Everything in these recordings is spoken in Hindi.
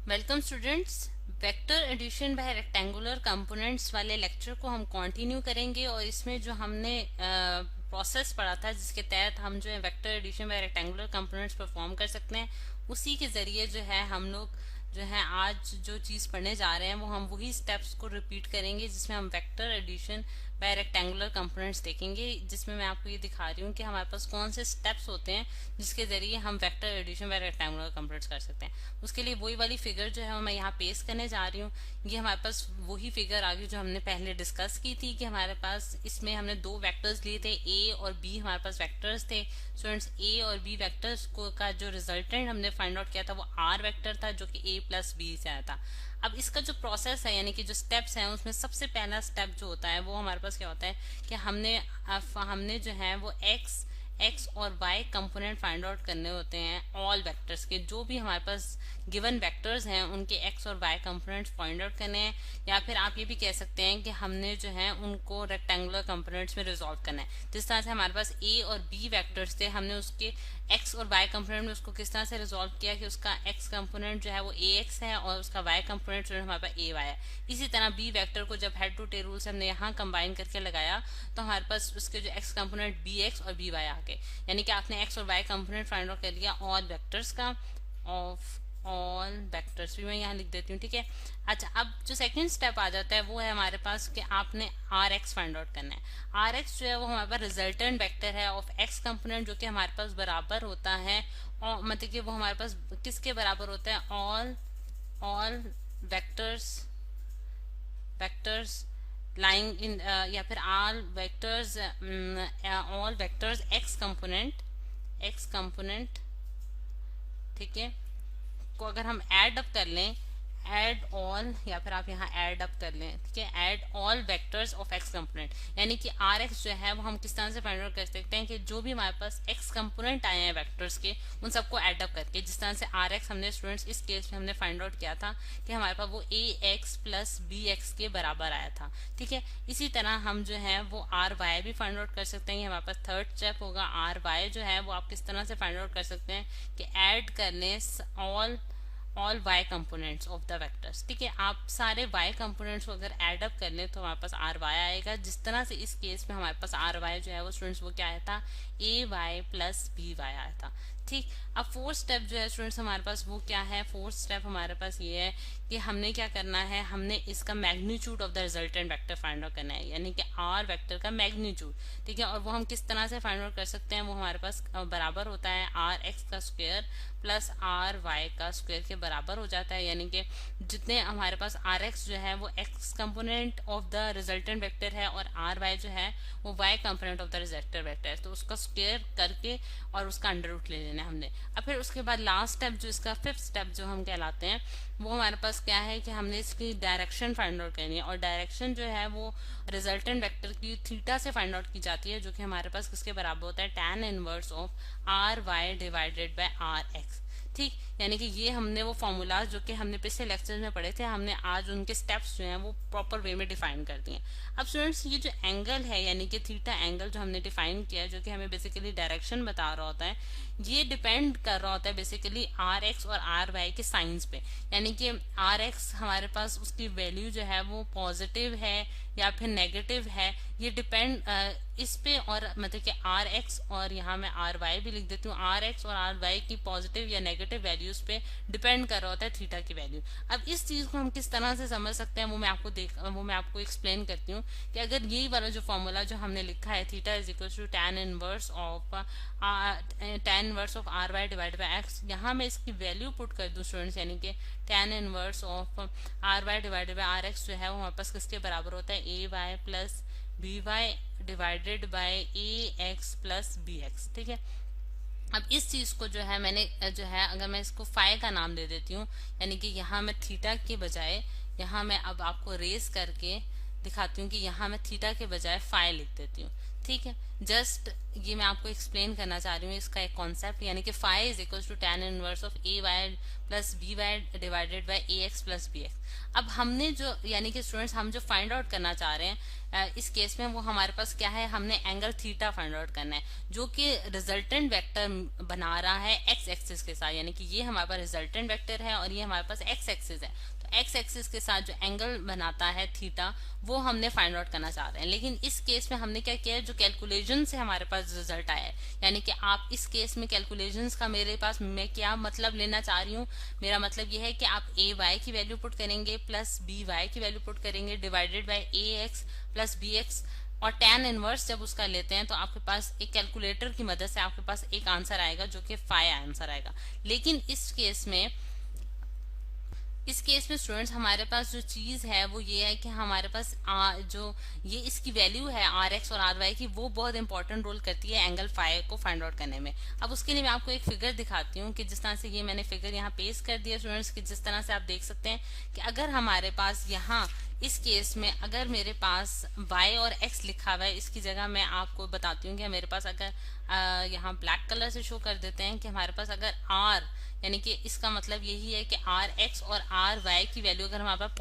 Welcome students. Vector addition by rectangular components वाले लेक्चर को हम कंटिन्यू करेंगे और इसमें जो हमने प्रोसेस पढ़ा था जिसके तहत हम जो है vector addition by rectangular components perform कर सकते हैं, उसी के जरिए जो है हम लोग जो है आज जो चीज़ पढ़ने जा रहे हैं वो हम वही स्टेप्स को रिपीट करेंगे जिसमें हम vector addition by rectangular components देखेंगे, जिसमें मैं आपको ये दिखा रही हूँ कि हमारे पास कौन से स्टेप्स होते हैं जिसके जरिए हम vector addition by rectangular components कर सकते हैं। उसके लिए वही वाली फिगर जो है मैं यहाँ पेस्ट करने जा रही हूँ। ये हमारे पास वही फिगर आ गई जो हमने पहले डिस्कस की थी कि हमारे पास इसमें हमने दो वेक्टर्स लिए थे, ए और बी हमारे पास वेक्टर्स थे। स्टूडेंट्स, ए और बी वेक्टर्स को का जो रिजल्टेंट हमने फाइंड आउट किया था वो आर वेक्टर था जो कि ए प्लस बी से आया था। अब इसका जो प्रोसेस है यानी कि जो स्टेप्स हैं उसमें सबसे पहला स्टेप जो होता है वो हमारे पास क्या होता है कि हमने जो है वो एक्स और वाई कंपोनेंट फाइंड आउट करने होते हैं ऑल वेक्टर्स के। जो भी हमारे पास गिवन वेक्टर्स हैं उनके एक्स और वाई कंपोनेंट्स फाइंड आउट करने हैं, या फिर आप ये भी कह सकते हैं कि हमने जो है उनको रेक्टेंगुलर कंपोनेंट्स में रिजॉल्व करना है। जिस तरह से हमारे पास ए और बी वेक्टर्स थे, हमने उसके एक्स और वाई कंपोनेंट में उसको किस तरह से रिजॉल्व किया कि उसका एक्स कंपोनेंट जो है वो ए एक्स है और उसका वाई कंपोनेंट जो है हमारे पास ए वाई है। इसी तरह बी वेक्टर को जब हेड टू टेल रूल से हमने यहाँ कंबाइन करके लगाया तो हमारे पास उसके जो एक्स कंपोनेंट बी एक्स और बी वाई आ गए, यानी कि आपने एक्स और वाई कंपोनेंट फाइंड आउट कर लिया ऑल वेक्टर्स का ऑफ ऑल वेक्टर्स भी मैं यहाँ लिख देती हूँ, ठीक है। अच्छा, अब जो सेकंड स्टेप आ जाता है वो है हमारे पास कि आपने आर एक्स फाइंड आउट करना है। आर एक्स जो है वो हमारे पास रिजल्टेंट वेक्टर है ऑफ एक्स कंपोनेंट जो कि हमारे पास बराबर होता है, और मतलब कि वो हमारे पास किसके बराबर होता है, all all vectors vectors lying in या फिर ऑल वेक्टर्स एक्स कंपोनेंट, ठीक है, को अगर हम ऐड अप कर लें, ऐड ऑल, या फिर आप यहाँ ऐड अप कर लें, ठीक है, add all vectors of x component, यानी कि आर एक्स जो है वो हम किस तरह से फाइंड आउट कर सकते हैं कि जो भी हमारे पास एक्स कंपोनेंट आए हैं वेक्टर्स के उन सबको ऐड अप करके। जिस तरह से आर एक्स हमने स्टूडेंट्स इस केस में हमने फाइंड आउट किया था कि हमारे पास वो ए एक्स प्लस बी एक्स के बराबर आया था, ठीक है। इसी तरह हम जो है वो आर वाई भी फाइंड आउट कर सकते हैं। हमारे पास थर्ड स्टेप होगा आर वाई जो है वो आप किस तरह से फाइंड आउट कर सकते हैं कि ऐड करने all y components of the vectors, ठीक है। आप सारे y कंपोनेंट्स को अगर ऐड अप कर लें तो हमारे पास आर वाई आएगा। जिस तरह से इस केस में हमारे पास आर वाई जो है वो स्टूडेंट्स वो क्या आया था, ए वाई प्लस बी वाई आया था, ठीक। अब फोर्थ स्टेप जो है स्टूडेंट्स हमारे पास वो क्या है, फोर्थ स्टेप हमारे पास ये है कि हमने क्या करना है, हमने इसका magnitude of the resultant vector find out करना है, यानी कि आर वेक्टर का मैग्नीट्यूड, ठीक है। और वो हम किस तरह से फाइंड आउट कर सकते हैं, वो हमारे पास बराबर होता है आर एक्स का स्क्वायर प्लस आर वाई का स्क्वायर के बराबर हो जाता है, यानी कि जितने हमारे पास आर एक्स जो है वो X component of the resultant vector है और आर वाई जो है वो Y component of the resultant vector है, तो उसका स्क्वायर करके और उसका अंडर रूट ले लेना है हमने। अब फिर उसके बाद लास्ट स्टेप जो इसका फिफ्थ स्टेप जो हम कहलाते हैं वो हमारे पास क्या है कि हमने इसकी डायरेक्शन फाइंड आउट करनी है, और डायरेक्शन जो है वो रिजल्टेंट वेक्टर की थीटा से फाइंड आउट की जाती है, जो कि हमारे पास किसके बराबर होता है, tan inverse of R Y divided by R X, ठीक। यानी कि ये हमने वो फॉर्मूला जो कि हमने पिछले लेक्चर में पढ़े थे, हमने आज उनके स्टेप्स जो हैं वो प्रॉपर वे में डिफाइन कर दिए। अब स्टूडेंट्स, ये जो एंगल है यानी कि थीटा एंगल जो हमने डिफाइन किया है जो कि हमें बेसिकली डायरेक्शन बता रहा होता है, ये डिपेंड कर रहा होता है बेसिकली आर एक्स और आर वाई के साइंस पे। यानी कि आर एक्स हमारे पास उसकी वैल्यू जो है वो पॉजिटिव है या फिर नेगेटिव है, ये डिपेंड इस पे, और मतलब कि आर एक्स और यहाँ मैं आर वाई भी लिख देती हूँ, आर एक्स और आर वाई की पॉजिटिव या नेगेटिव वैल्यूज पे डिपेंड कर रहा होता है थीटा की वैल्यू। अब इस चीज को हम किस तरह से समझ सकते हैं वो मैं आपको एक्सप्लेन करती हूँ कि अगर यही वाला जो फॉर्मूला जो हमने लिखा है theta is equal to tan inverse of R Y divide by X, यहाँ मैं इसकी वैल्यू पुट कर दूँ स्टूडेंट्स, यानी कि tan inverse of R Y divide by R X जो है वो हमारे पास किसके बराबर होता है, A Y plus B Y divided by A X plus B X, ठीक है। अब इस चीज को जो है मैंने जो है अगर मैं इसको फाई का नाम दे देती हूँ, यानी कि यहाँ मैं थीटा के बजाय यहाँ मैं अब आपको रेस करके दिखाती हूँ कि यहाँ मैं थीटा के बजाय फाई लिख देती हूँ, ठीक है, जस्ट ये मैं आपको एक्सप्लेन करना चाह रही हूँ इसका एक कॉन्सेप्ट, यानी कि phi is equal to tan inverse of A Y plus B Y divided by A X plus B X. अब हमने जो यानी कि स्टूडेंट्स हम जो फाइंड आउट करना चाह रहे हैं इस केस में वो हमारे पास क्या है, हमने एंगल थीटा फाइंड आउट करना है जो कि रिजल्टेंट वेक्टर बना रहा है एक्स एक्सिस के साथ, यानी कि ये हमारे पास रिजल्टेंट वेक्टर है और ये हमारे पास एक्स एक्सिस है। एक्स एक्सिस के साथ जो एंगल बनाता है थीटा वो हमने फाइंड आउट करना चाह रहे हैं। लेकिन इस केस में हमने क्या किया है, जो कैलकुलेशन से हमारे पास रिजल्ट आया है, यानी कि आप इस केस में कैलकुलेशंस का मेरे पास मैं क्या मतलब लेना चाह रही हूँ, मेरा मतलब यह है कि आप ए वाई की वैल्यू पुट करेंगे प्लस बी वाई की वैल्यू पुट करेंगे divided by A X plus B X, और tan इनवर्स जब उसका लेते हैं तो आपके पास एक कैलकुलेटर की मदद से आपके पास एक आंसर आएगा जो कि फाई आंसर आएगा। लेकिन इस केस में स्टूडेंट्स हमारे पास जो चीज है वो ये है कि हमारे पास जो ये इसकी वैल्यू है आर एक्स और आर वाई की, वो बहुत इंपॉर्टेंट रोल करती है एंगल फाई को फाइंड आउट करने में। अब उसके लिए मैं आपको एक फिगर दिखाती हूँ कि जिस तरह से ये मैंने फिगर यहाँ पेश कर दिया स्टूडेंट्स कि जिस तरह से आप देख सकते हैं कि अगर हमारे पास यहाँ इस केस में अगर मेरे पास y और x लिखा हुआ है, इसकी जगह मैं आपको बताती हूँ कि मेरे पास अगर यहाँ ब्लैक कलर से शो कर देते हैं कि हमारे पास अगर r, यानी कि इसका मतलब यही है कि आर एक्स और आर वाई की वैल्यू अगर हमारे पास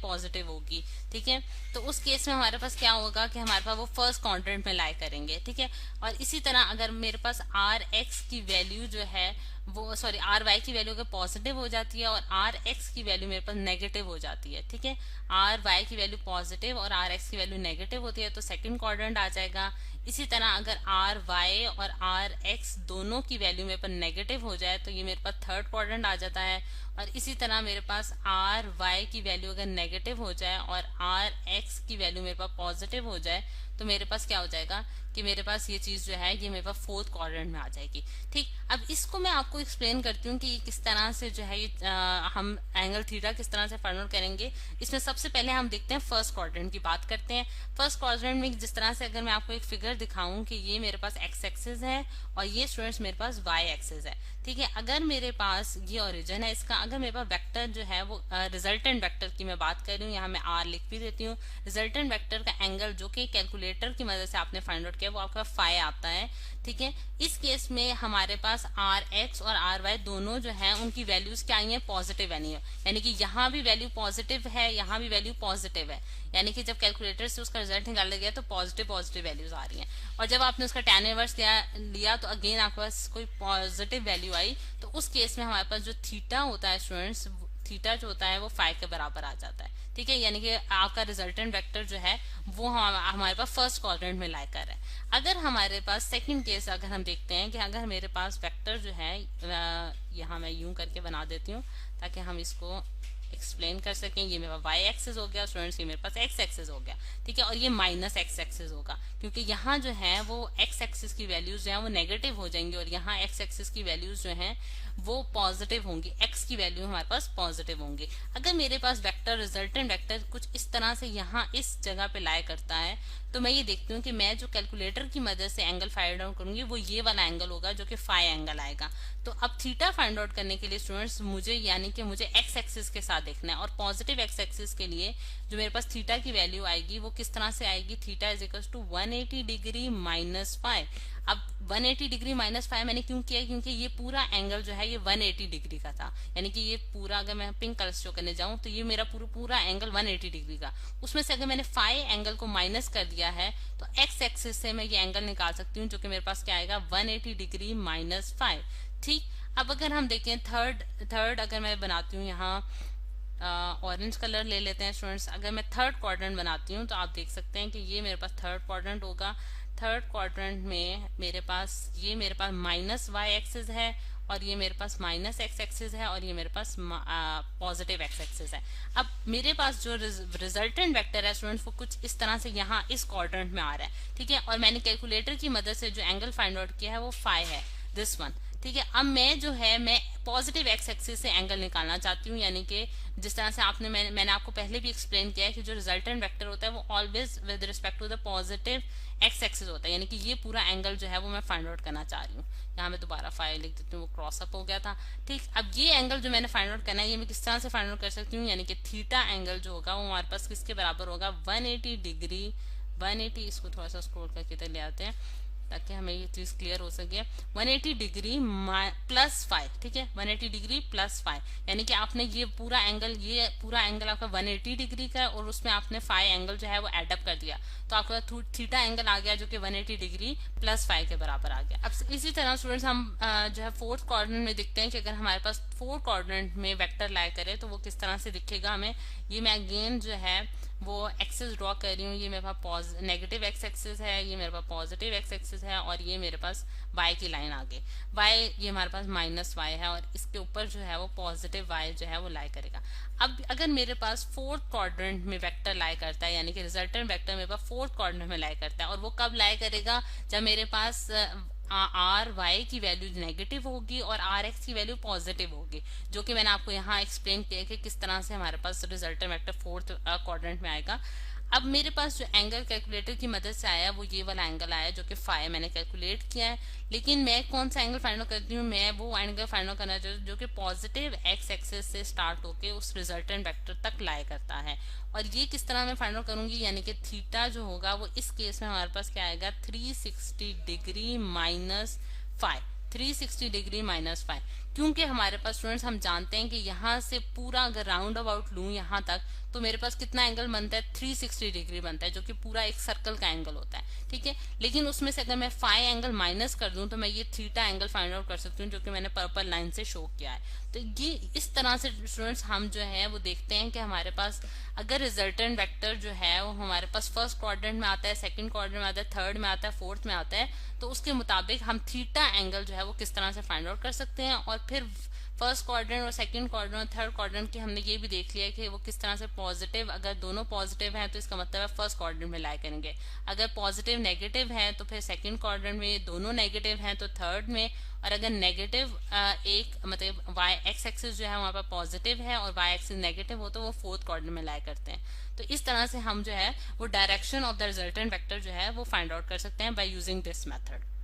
पॉजिटिव होगी, ठीक है, तो उस केस में हमारे पास क्या होगा कि हमारे पास वो फर्स्ट क्वाड्रेंट में लाई करेंगे, ठीक है। और इसी तरह अगर मेरे पास आर एक्स की वैल्यू जो है वो सॉरी आर वाई की वैल्यू अगर पॉजिटिव हो जाती है और आर एक्स की वैल्यू मेरे पास नेगेटिव हो जाती है, ठीक है, आर वाई की वैल्यू पॉजिटिव और आर एक्स की वैल्यू नेगेटिव होती है तो सेकंड क्वाड्रेंट आ जाएगा। इसी तरह अगर आर वाई और आर एक्स दोनों की वैल्यू मेरे पास नेगेटिव हो जाए तो ये मेरे पास थर्ड क्वाड्रेंट आ जाता है। और इसी तरह मेरे पास आर वाई की वैल्यू अगर नेगेटिव हो जाए और आर एक्स की वैल्यू मेरे पास पॉजिटिव हो जाए तो मेरे पास क्या हो जाएगा कि मेरे पास ये चीज जो है ये मेरे पास फोर्थ क्वाड्रेंट में आ जाएगी। ठीक, अब इसको मैं आपको एक्सप्लेन करती हूँ कि ये किस तरह से जो है ये हम एंगल थीटा किस तरह से फाइंड आउट करेंगे। इसमें सबसे पहले हम देखते हैं फर्स्ट क्वाड्रेंट की बात करते हैं। फर्स्ट क्वाड्रेंट में जिस तरह से अगर मैं आपको एक फिगर दिखाऊं कि ये मेरे पास एक्स एक्सिस है और ये स्टूडेंट्स मेरे पास वाई एक्सिस है, ठीक है। अगर मेरे पास ये ओरिजिन है इसका, अगर मेरे पास वेक्टर जो है वो रिजल्टेंट वेक्टर की मैं बात कर रही हूँ, यहाँ मैं आर लिख भी देती हूँ। रिजल्टेंट वेक्टर का एंगल जो कि कैलकुलेटर की मदद से आपने फाइंड आउट किया वो आपका फाई आता है, ठीक है। इस केस में हमारे पास आर एक्स और आर वाई दोनों जो है उनकी वैल्यूज क्या आई है, पॉजिटिव आई है, यानी कि यहाँ भी वैल्यू पॉजिटिव है, यहाँ भी वैल्यू पॉजिटिव है, यानी कि जब कैलकुलेटर से उसका रिजल्ट निकाला गया तो पॉजिटिव वैल्यूज आ रही हैं। और जब आपने उसका tan इनवर्स लिया तो अगेन आपके पास कोई पॉजिटिव वैल्यू आई, तो उस केस में हमारे पास जो थीटा होता है स्टूडेंट्स, थीटा जो होता है वो फाई के बराबर आ जाता है, ठीक है। यानी कि आपका रिजल्टेंट वेक्टर जो है वो हमारे पास फर्स्ट क्वाड्रेंट में लाई कर है। अगर हमारे पास सेकंड केस अगर हम देखते हैं कि अगर मेरे पास वेक्टर जो है यहाँ मैं यूं करके बना देती हूँ ताकि हम इसको एक्सप्लेन कर सकें। ये मेरा वाई एक्सिस हो गया स्टूडेंट्स, ये मेरे पास एक्स एक्सिस हो गया, ठीक है। और ये माइनस एक्स एक्सिस होगा क्योंकि यहाँ जो है वो एक्स एक्सिस की वैल्यूज जो है वो नेगेटिव हो जाएंगी और यहाँ एक्स एक्सिस की वैल्यूज जो है वो पॉजिटिव होंगी, एक्स की वैल्यू हमारे पास पॉजिटिव होंगी। अगर मेरे पास वेक्टर रिजल्टेंट वेक्टर कुछ इस तरह से यहाँ इस जगह पे लाई करता है तो मैं ये देखती हूँ कि मैं जो कैलकुलेटर की मदद से एंगल फाइंड आउट करूंगी वो ये वाला एंगल होगा जो कि फाई एंगल आएगा। तो अब थीटा फाइंड आउट करने के लिए स्टूडेंट्स मुझे यानी कि मुझे एक्स एक्सिस के साथ देखना है और पॉजिटिव एक्स एक्सिस के लिए जो मेरे पास थीटा की वैल्यू आएगी वो किस तरह से आएगी, theta is equal to 180 degree minus phi. अब 180 डिग्री माइनस फाई मैंने क्यों किया, क्योंकि ये पूरा एंगल जो है ये 180 डिग्री का था, यानी कि ये पूरा अगर मैं पिंक कलर शो करने जाऊं तो ये मेरा पूरा एंगल 180 डिग्री का, उसमें से अगर मैंने फाई एंगल को माइनस कर दिया है तो एक्स एक्सिस से मैं ये एंगल निकाल सकती हूँ जो कि मेरे पास क्या आएगा 180 डिग्री माइनस फाई। ठीक, अब अगर हम देखें थर्ड अगर मैं बनाती हूँ यहाँ ऑरेंज कलर ले लेते हैं स्टूडेंट्स। अगर मैं थर्ड क्वाड्रेंट बनाती हूँ तो आप देख सकते हैं कि ये मेरे पास थर्ड क्वाड्रेंट होगा। थर्ड क्वाड्रेंट में मेरे पास माइनस वाई एक्सिस है और ये मेरे पास माइनस एक्स एक्सिस है और ये मेरे पास पॉजिटिव एक्स एक्सिस है। अब मेरे पास जो रिजल्टेंट वेक्टर है स्टूडेंट्स वो कुछ इस तरह से यहाँ इस क्वाड्रेंट में आ रहा है, ठीक है। और मैंने कैलकुलेटर की मदद से जो एंगल फाइंड आउट किया है वो फाई है, दिस वन, ठीक है। अब मैं जो है मैं पॉजिटिव एक्स एक्सिस से एंगल निकालना चाहती हूँ, यानी कि जिस तरह से मैंने आपको पहले भी एक्सप्लेन किया है कि जो रिजल्टेंट वेक्टर होता है वो always with respect to the positive x axis होता है, यानी कि ये पूरा एंगल जो है वो मैं फाइंड आउट करना चाह रही हूँ। यहाँ मैं दोबारा फाइल लिख देती हूँ, वो क्रॉस अप हो गया था, ठीक। अब ये एंगल जो मैंने फाइंड आउट करना है ये मैं किस तरह से फाइंड आउट कर सकती हूँ, यानी कि थीटा एंगल जो होगा वो हमारे पास किसके बराबर होगा 180 डिग्री 180, इसको थोड़ा सा स्क्रॉल करके इधर ले आते हैं ताकि हमें ये चीज क्लियर हो सके। 180 डिग्री प्लस 5, ठीक है, 180 डिग्री प्लस 5, यानी कि आपने ये पूरा एंगल आपका 180 डिग्री का है और उसमें आपने 5 एंगल जो है वो एडअप कर दिया, तो आपका थीटा एंगल आ गया जो कि 180 डिग्री प्लस 5 के बराबर आ गया। अब इसी तरह स्टूडेंट्स हम जो है फोर्थ क्वाड्रेंट में दिखते हैं कि अगर हमारे पास फोर्थ क्वाड्रेंट में वेक्टर लाई करे तो वो किस तरह से दिखेगा हमें। ये मैं अगेन जो है वो एक्सेस ड्रॉ कर रही हूँ। ये मेरे पास नेगेटिव एक्स एक्सिस है, ये मेरे पास पॉजिटिव एक्स एक्सिस है, और ये मेरे पास y की लाइन आगे y, ये हमारे पास -y है, और इसके ऊपर जो है वो पॉजिटिव y जो है वो लाई करेगा। अब अगर मेरे पास फोर्थ क्वाड्रेंट में वेक्टर लाई करता है, यानी कि रिजल्टेंट वेक्टर मेरे पास फोर्थ क्वाड्रेंट में लाई करता है, और वो कब लाई करेगा, जब मेरे पास आर वाई की वैल्यू नेगेटिव होगी और आर एक्स की वैल्यू पॉजिटिव होगी, जो कि मैंने आपको यहाँ एक्सप्लेन किया कि किस तरह से हमारे पास रिजल्टेंट वेक्टर फोर्थ क्वाड्रेंट में आएगा। अब मेरे पास जो एंगल कैलकुलेटर की मदद से आया वो ये वाला एंगल आया जो कि फाई मैंने कैलकुलेट किया है, लेकिन मैं कौन सा एंगल फाइंड आउट करती हूँ, मैं वो एंगल फाइंड आउट करना चाहती हूँ जो कि पॉजिटिव एक्स एक्सिस से स्टार्ट होके उस रिजल्टेंट वेक्टर तक लाई करता है। और ये किस तरह मैं फाइंड आउट करूंगी, यानी कि थीटा जो होगा वो इस केस में हमारे पास क्या आएगा, 360 डिग्री माइनस 5, 360 डिग्री माइनस 5, क्योंकि हमारे पास स्टूडेंट्स हम जानते हैं कि यहाँ से पूरा अगर राउंड अबाउट लूं यहाँ तक तो मेरे पास कितना एंगल बनता है, 360 डिग्री बनता है, जो कि पूरा एक सर्कल का एंगल होता है, ठीक है। लेकिन उसमें से अगर मैं 5 एंगल माइनस कर दूं तो मैं ये थीटा एंगल फाइंड आउट कर सकती हूँ, जो कि मैंने पर्पल लाइन से शो किया है। तो ये इस तरह से स्टूडेंट्स हम जो है वो देखते हैं कि हमारे पास अगर रिजल्टेंट वेक्टर जो है वो हमारे पास फर्स्ट क्वाड्रेंट में आता है, सेकंड क्वाड्रेंट में आता है, थर्ड में आता है, फोर्थ में आता है, तो उसके मुताबिक हम थीटा एंगल जो है वो किस तरह से फाइंड आउट कर सकते हैं। और फिर फर्स्ट क्वाड्रेंट और सेकंड क्वाड्रेंट और थर्ड क्वाड्रेंट की हमने ये भी देख लिया कि वो किस तरह से पॉजिटिव, अगर दोनों पॉजिटिव हैं तो इसका मतलब है फर्स्ट क्वाड्रेंट में लाई करेंगे, अगर पॉजिटिव नेगेटिव है तो फिर सेकंड क्वाड्रेंट में, दोनों नेगेटिव हैं तो थर्ड में, और अगर नेगेटिव एक मतलब वाई एक्स एक्सिस जो है वहां पर पॉजिटिव है और वाई एक्सिस नेगेटिव हो तो वो फोर्थ क्वाड्रेंट में लाई करते हैं। तो इस तरह से हम जो है वो direction of the resultant vector जो है वो फाइंड आउट कर सकते हैं बाय यूजिंग दिस मेथड।